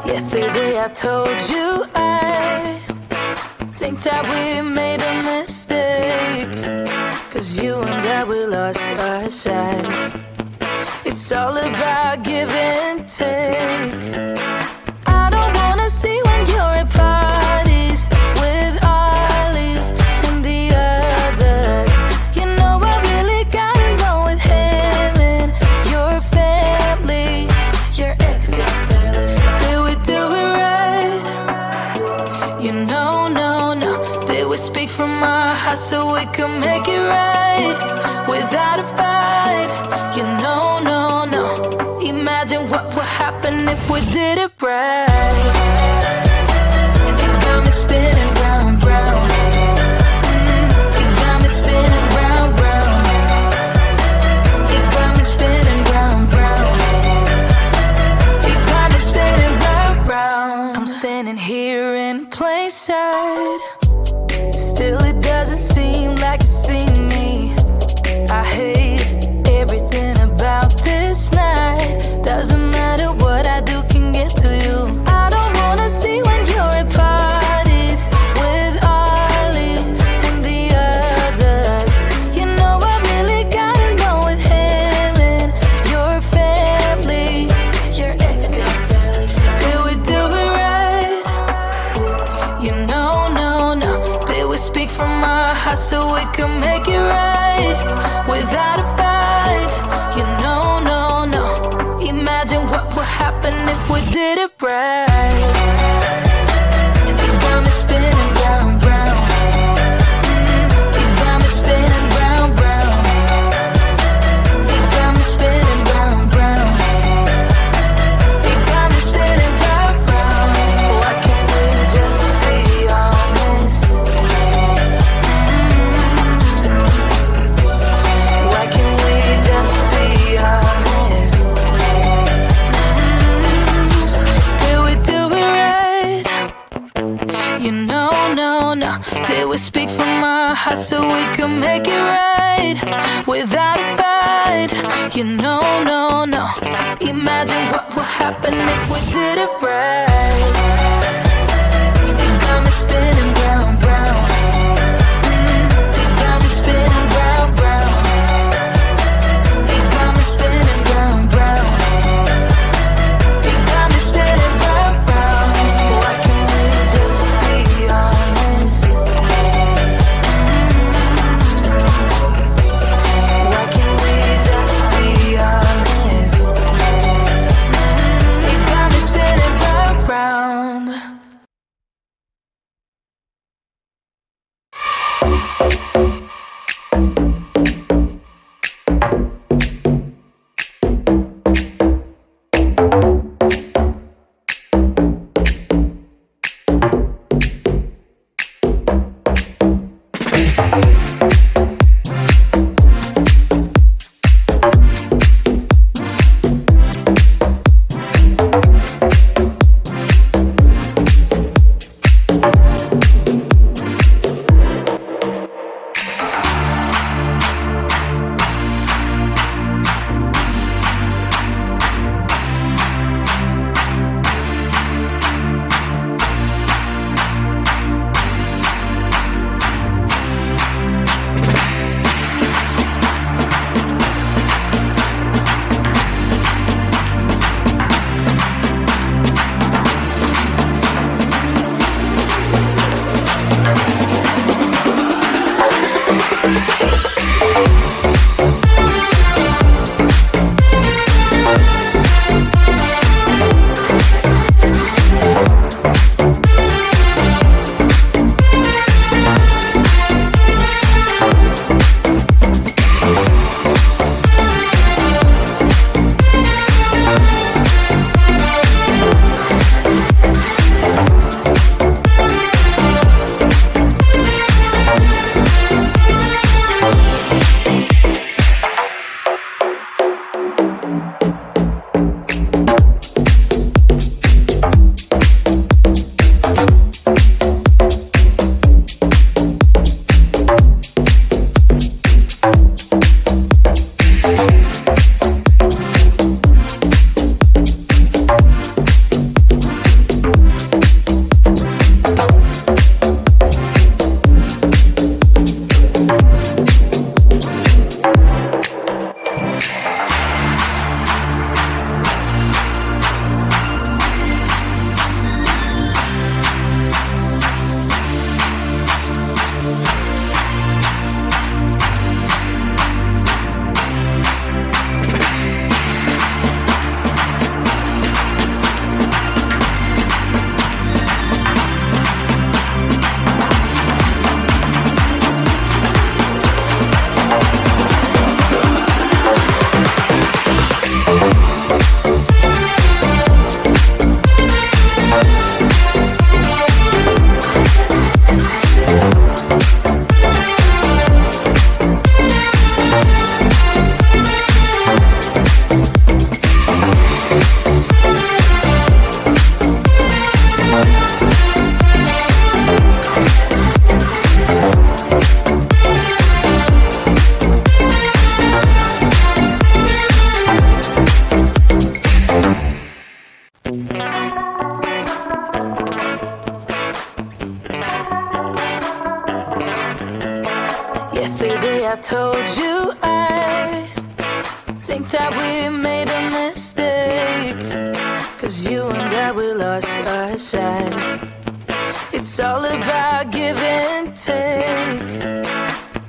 Yesterday I told you I think that we made a mistake, 'cause you and I, we lost our sight. It's all about give and take. I don't wanna see when you're at parties with Ollie and the others. You know I really got along with him and your family. Your ex got jealous. Did we do it right? You know, no. Did we speak from our hearts so we could make it right without a fight? You know, no. Imagine what would happen if we did it right. You got me spinning round, round. You got me spinning round, round. You got me spinning round, round. You got me spinning round, round. I'm standing here in plain sight. Still it doesn't seem like you see me. I hate everything about this night. Doesn't matter what I do can get to you. I don't wanna see when you're at parties with Ollie and the others. You know I really got along with him and your family. Your ex got jealous. Did we do it right? You know, no. Did we speak from our hearts so we could make it right without a fight? You know, no. Imagine what would happen if we did it right. You got me spinning round, round. You got me spinning round, round. You got me spinning round, round. You got me spinning round, round. Why can't we just be honest? Why can't we just be honest? You know, no. Did we speak from our hearts so we could make it right without a fight? You know, no. Imagine what would happen if we did it right. You got me spinning round, round. You got me spinning round, round. You got me spinning round, round. You got me spinning round, round. Why can't we just be honest? Why can't we just be honest? You got me spinning round, round. I told you I think that we made a mistake, 'cause you and I, we lost our sight. It's all about give and take.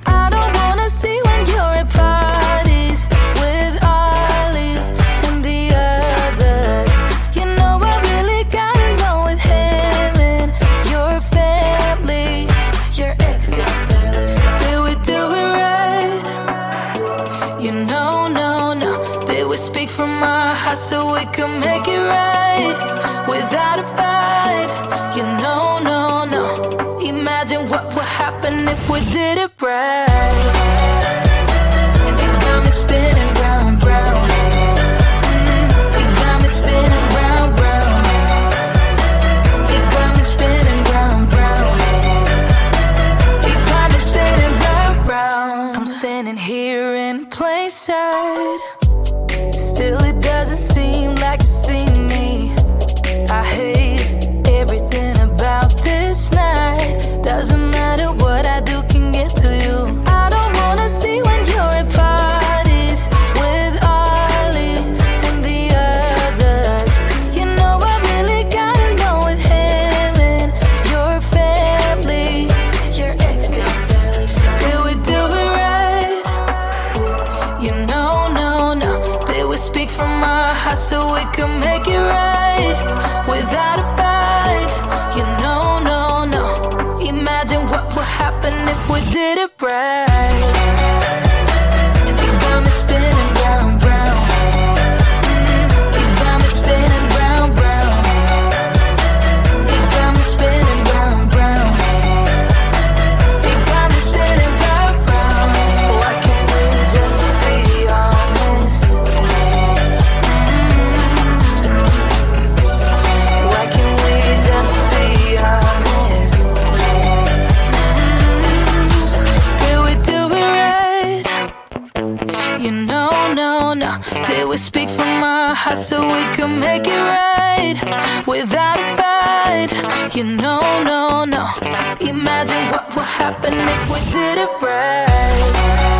I don't wanna see when you're at parties with Ollie and the others. You know I really got along with him and your family. Your ex got jealous. Did we do it right? You know, no. Did we speak from our hearts so we could make it right without a fight? You know, no. Imagine what would happen if we did it right. You got me spinning round, round. You got me spinning round, round. You got me spinning round, round. You got me spinning round, round. I'm standing here in plain sight. Still it doesn't seem like you see me. I hate everything about this night. Doesn't matter what I do can get to you. I don't wanna see when you're at parties with Ollie and the others. You know I really got along with him and your family. Your ex got jealous. Did we do it right? You know, no. Did we speak from our hearts so we could make it right without a fight? You know, no. Imagine what would happen if we did it right. You got me spinning round, round. You got me spinning round, round. You got me spinning round, round. You got me spinning round, round. Why can't we just be honest? Why can't we just be honest? You know, no. Did we speak from our hearts so we could make it right without a fight? You know, no. Imagine what would happen if we did it right.